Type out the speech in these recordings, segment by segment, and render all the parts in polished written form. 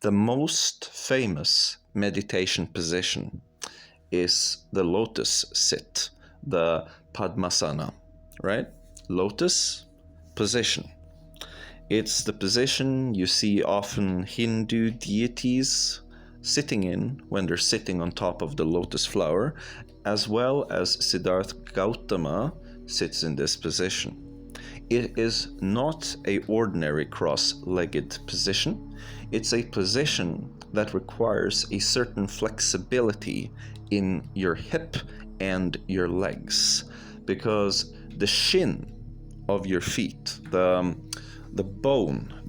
The most famous meditation position is the Lotus Sit, the Padmasana, right? Lotus position. It's the position you see often Hindu deities sitting in when they're sitting on top of the lotus flower, as well as Siddhartha Gautama sits in this position. It is not an ordinary cross-legged position. It's a position that requires a certain flexibility in your hip and your legs, because the shin of your feet, the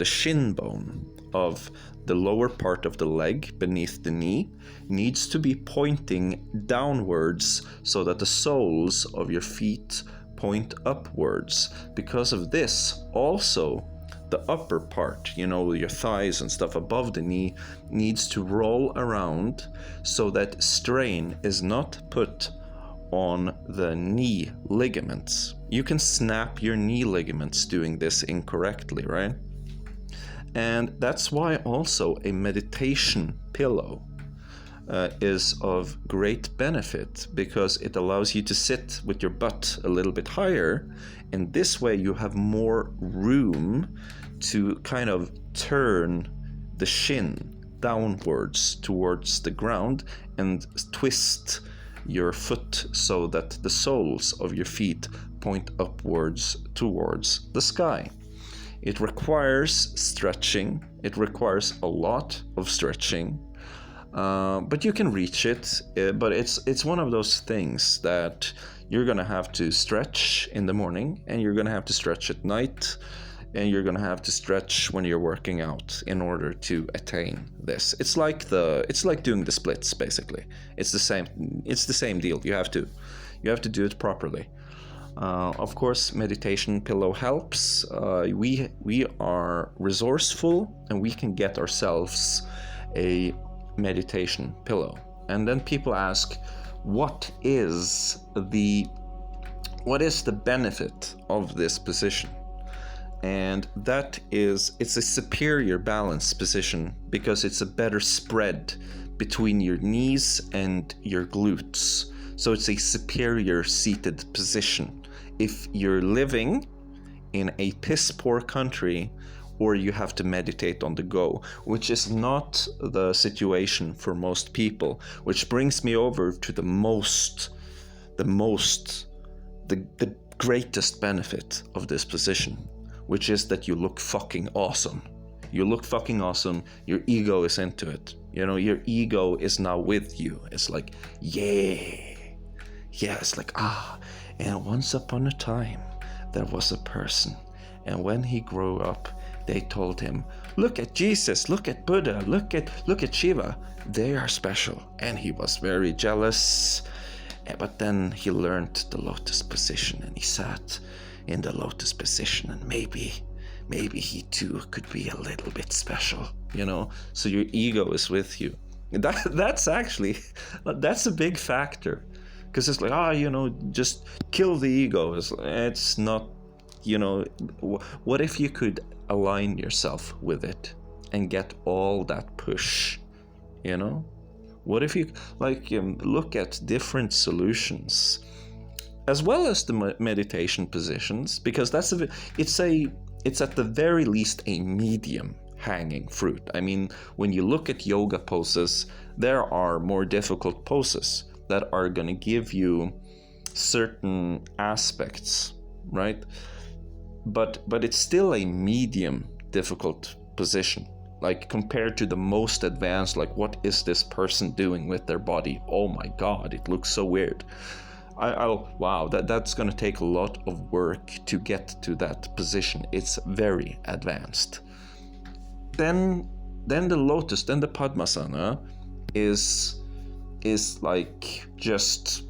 shin bone of the lower part of the leg beneath the knee, needs to be pointing downwards so that the soles of your feet point upwards. Because of this, also the upper part, your thighs and stuff above the knee, needs to roll around so that strain is not put on the knee ligaments. You can snap your knee ligaments doing this incorrectly, right? And that's why also a meditation pillow is of great benefit, because it allows you to sit with your butt a little bit higher, and this way you have more room to kind of turn the shin downwards towards the ground and twist your foot so that the soles of your feet point upwards towards the sky. It requires stretching. It requires a lot of stretching, but you can reach it. But it's one of those things that you're gonna have to stretch in the morning, and you're gonna have to stretch at night, and you're gonna have to stretch when you're working out in order to attain this. It's like doing the splits, basically. It's the same deal. You have to do it properly. Of course, meditation pillow helps. We are resourceful, and we can get ourselves a meditation pillow. And then people ask, what is the benefit of this position? And that is, it's a superior balance position because it's a better spread between your knees and your glutes. So it's a superior seated position. If you're living in a piss poor country, or you have to meditate on the go, which is not the situation for most people, which brings me over to the greatest benefit of this position, which is that you look fucking awesome. You look fucking awesome. Your ego is into it. Your ego is now with you. It's like, yeah, it's like, and once upon a time, there was a person, and when he grew up, they told him, look at Jesus, look at Buddha, look at Shiva. They are special. And he was very jealous. But then he learned the lotus position, and he sat in the lotus position, and maybe he too could be a little bit special, So your ego is with you. That's a big factor, because it's like, just kill the ego. It's not, what if you could align yourself with it and get all that push, What if you look at different solutions, as well as the meditation positions, because it's at the very least a medium hanging fruit. I mean, when you look at yoga poses, there are more difficult poses that are going to give you certain aspects, right? But it's still a medium difficult position. Like, compared to the most advanced, like, what is this person doing with their body? Oh my God, it looks so weird. Wow, that's going to take a lot of work to get to that position. It's very advanced. Then the lotus, then the Padmasana is like just,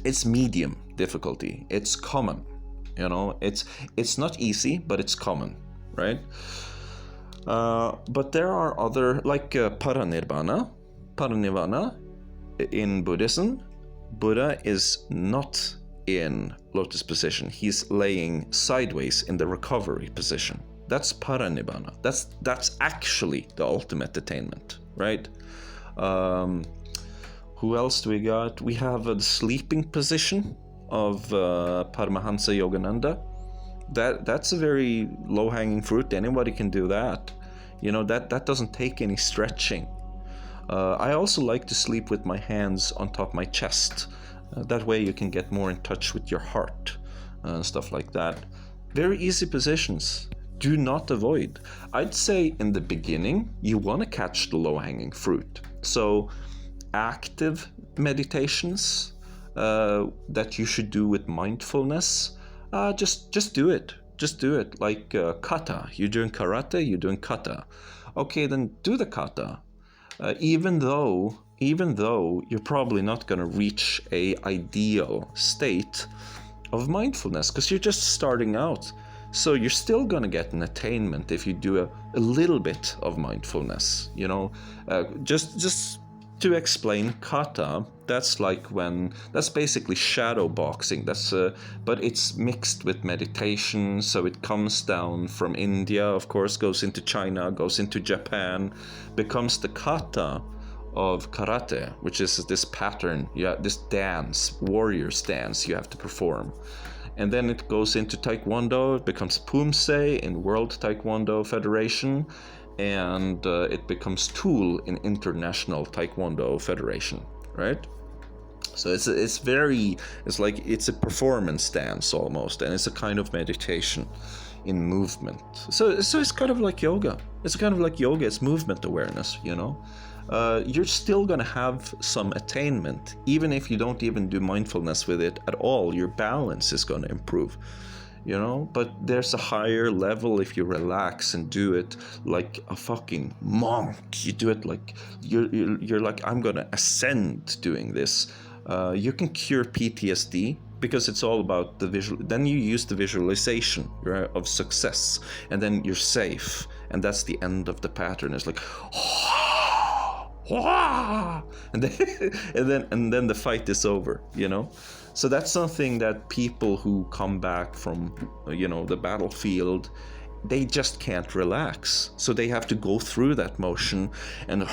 it's medium difficulty. It's common, it's not easy, but it's common, right? But there are other, like Paranirvana in Buddhism. Buddha is not in lotus position. He's laying sideways in the recovery position. That's paranibbana. That's actually the ultimate attainment, right? Who else do we got? We have the sleeping position of Paramahansa Yogananda. That's a very low-hanging fruit. Anybody can do that. That doesn't take any stretching. I also like to sleep with my hands on top of my chest. That way you can get more in touch with your heart and stuff like that. Very easy positions. Do not avoid. I'd say in the beginning, you want to catch the low-hanging fruit. So active meditations that you should do with mindfulness, just do it. Just do it. Like kata. You're doing karate, you're doing kata. Okay, then do the kata. Even though you're probably not going to reach a ideal state of mindfulness because you're just starting out. So you're still going to get an attainment if you do a little bit of mindfulness. Just to explain kata, that's basically shadow boxing. But it's mixed with meditation. So it comes down from India, of course, goes into China, goes into Japan, becomes the kata of karate, which is this pattern, this dance, warrior's dance you have to perform. And then it goes into Taekwondo, it becomes Pumse in World Taekwondo Federation, and it becomes Tool in International Taekwondo Federation, right? So it's a performance dance almost, and it's a kind of meditation in movement. So it's kind of like yoga. It's movement awareness, You're still gonna have some attainment, even if you don't even do mindfulness with it at all. Your balance is gonna improve, But there's a higher level if you relax and do it like a fucking monk. You do it like you're like, I'm gonna ascend doing this. You can cure PTSD because it's all about the visual. Then you use the visualization of success, and then you're safe, and that's the end of the pattern. It's like, and then the fight is over. So that's something that people who come back from the battlefield, they just can't relax. So they have to go through that motion and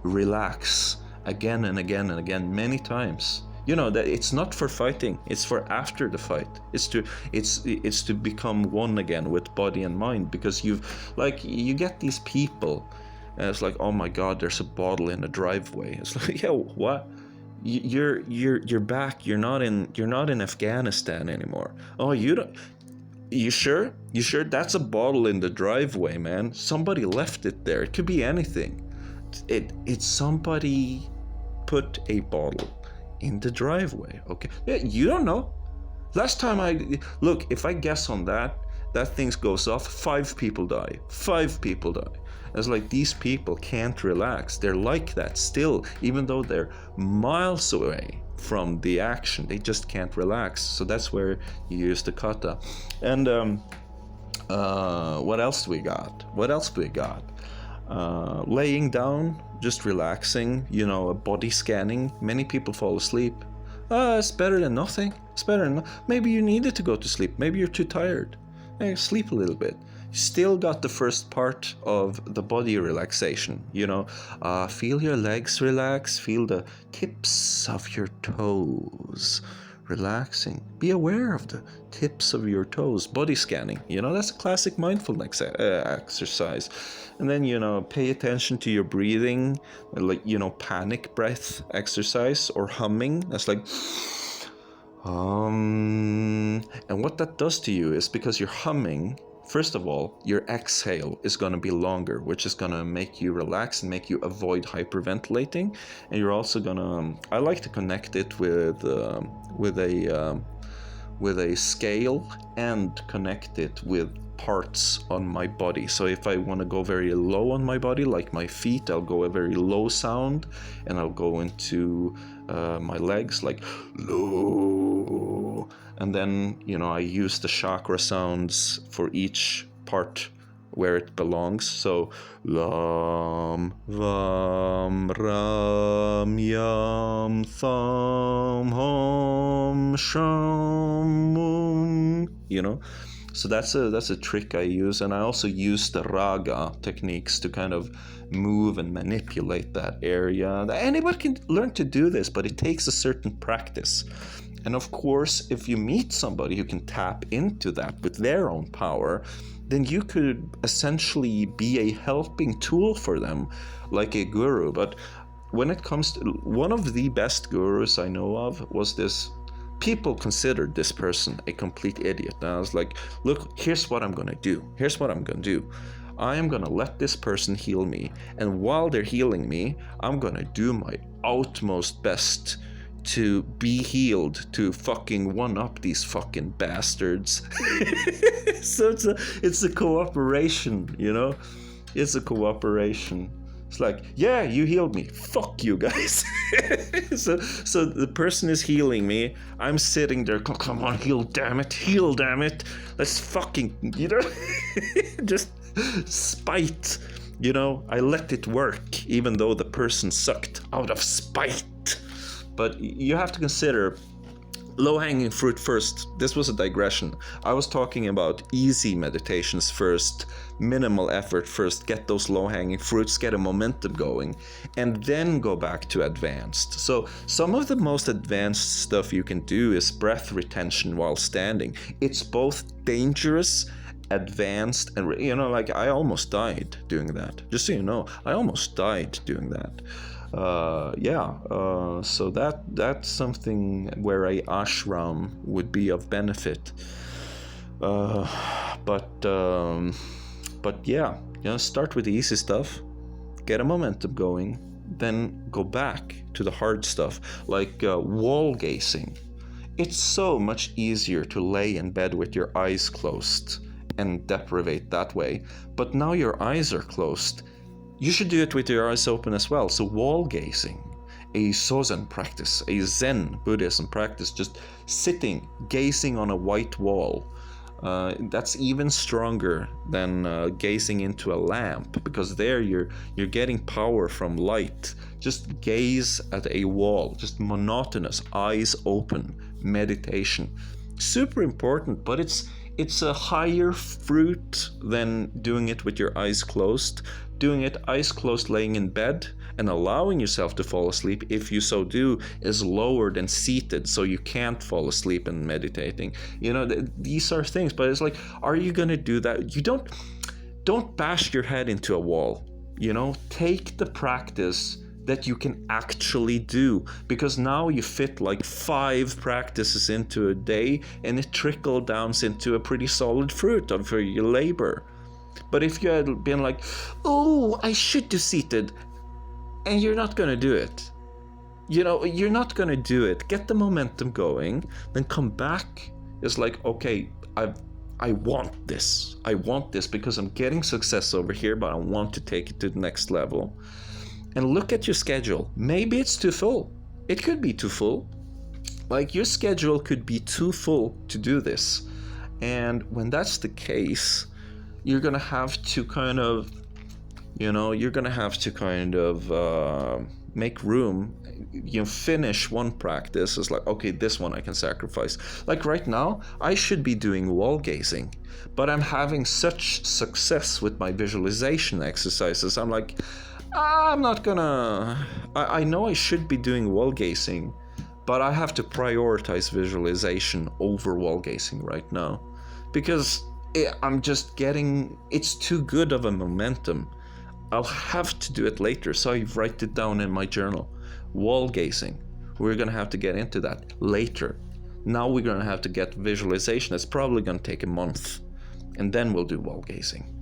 relax again and again and again, many times. That it's not for fighting, it's for after the fight. It's to become one again with body and mind, because you get these people and it's like, oh my god, there's a bottle in the driveway. It's like, yeah, what? You're back. You're not in Afghanistan anymore. Oh, you sure? That's a bottle in the driveway, man. Somebody left it there. It could be anything. It's somebody put a bottle in the driveway. Okay. Yeah, you don't know. Last time if I guess on that thing goes off, 5 people die. 5 people die. It's like these people can't relax. They're like that still, even though they're miles away from the action. They just can't relax. So that's where you use the kata. And what else do we got? Laying down, just relaxing, body scanning. Many people fall asleep. It's better than nothing. Maybe you needed to go to sleep. Maybe you're too tired. Hey, sleep a little bit. Still got the first part of the body relaxation. Feel your legs relax. Feel the tips of your toes relaxing. Be aware of the tips of your toes. Body scanning. That's a classic mindfulness exercise. And then, pay attention to your breathing, like, panic breath exercise or humming. That's like, and what that does to you is, because you're humming, first of all, your exhale is going to be longer, which is going to make you relax and make you avoid hyperventilating. And you're also going to, I like to connect it with a scale and connect it with parts on my body. So if I want to go very low on my body, like my feet, I'll go a very low sound, and I'll go into my legs like low, and then I use the chakra sounds for each part where it belongs. So lam, vam, ram, yam, tham, hum, sham, mum, So that's a trick I use, and I also use the raga techniques to kind of move and manipulate that area. Anybody can learn to do this, but it takes a certain practice. And of course, if you meet somebody who can tap into that with their own power, then you could essentially be a helping tool for them, like a guru. But when it comes to one of the best gurus I know of was this, people considered this person a complete idiot. And I was like, look, here's what I'm going to do. Here's what I'm going to do. I am going to let this person heal me. And while they're healing me, I'm going to do my utmost best to be healed, to fucking one-up these fucking bastards. So it's a cooperation, you know? It's a cooperation. It's like, yeah, you healed me. Fuck you guys. So the person is healing me. I'm sitting there, come on, heal, damn it. Let's fucking, you know, just spite. You know, I let it work, even though the person sucked, out of spite. But you have to consider low-hanging fruit first. This was a digression. I was talking about easy meditations first, minimal effort first, get those low-hanging fruits, get a momentum going, and then go back to advanced. So some of the most advanced stuff you can do is breath retention while standing. It's both dangerous, advanced, and, you know, like I almost died doing that. Just so you know, I almost died doing that. So that's something where a ashram would be of benefit. But yeah, you know, start with the easy stuff, get a momentum going, then go back to the hard stuff, like wall gazing. It's so much easier to lay in bed with your eyes closed and deprivate that way, but now your eyes are closed. You should do it with your eyes open as well. So wall gazing, a Sozen practice, a Zen Buddhism practice, just sitting, gazing on a white wall. That's even stronger than gazing into a lamp, because there you're getting power from light. Just gaze at a wall, just monotonous, eyes open, meditation. Super important, but it's a higher fruit than doing it with your eyes closed. Doing it eyes closed, laying in bed, and allowing yourself to fall asleep, if you so do, is lower than seated, so you can't fall asleep and meditating. You know, these are things, but it's like, are you going to do that? You don't bash your head into a wall. You know, take the practice that you can actually do, because now you fit like 5 practices into a day, and it trickles down into a pretty solid fruit of your labor. But if you had been like, oh, I should do seated, and you're not going to do it. You know, you're not going to do it. Get the momentum going, then come back. It's like, okay, I want this. I want this because I'm getting success over here, but I want to take it to the next level. And look at your schedule. Maybe it's too full. It could be too full. Like, your schedule could be too full to do this. And when that's the case, you're going to have to kind of, you know, make room. You finish one practice. It's like, okay, this one I can sacrifice. Like right now, I should be doing wall gazing, but I'm having such success with my visualization exercises. I'm like, I'm not gonna, I know I should be doing wall gazing, but I have to prioritize visualization over wall gazing right now, because I'm just getting, it's too good of a momentum. I'll have to do it later, so I write it down in my journal. Wall gazing, we're gonna have to get into that later. Now we're gonna have to get visualization. It's probably gonna take a month, and then we'll do wall gazing.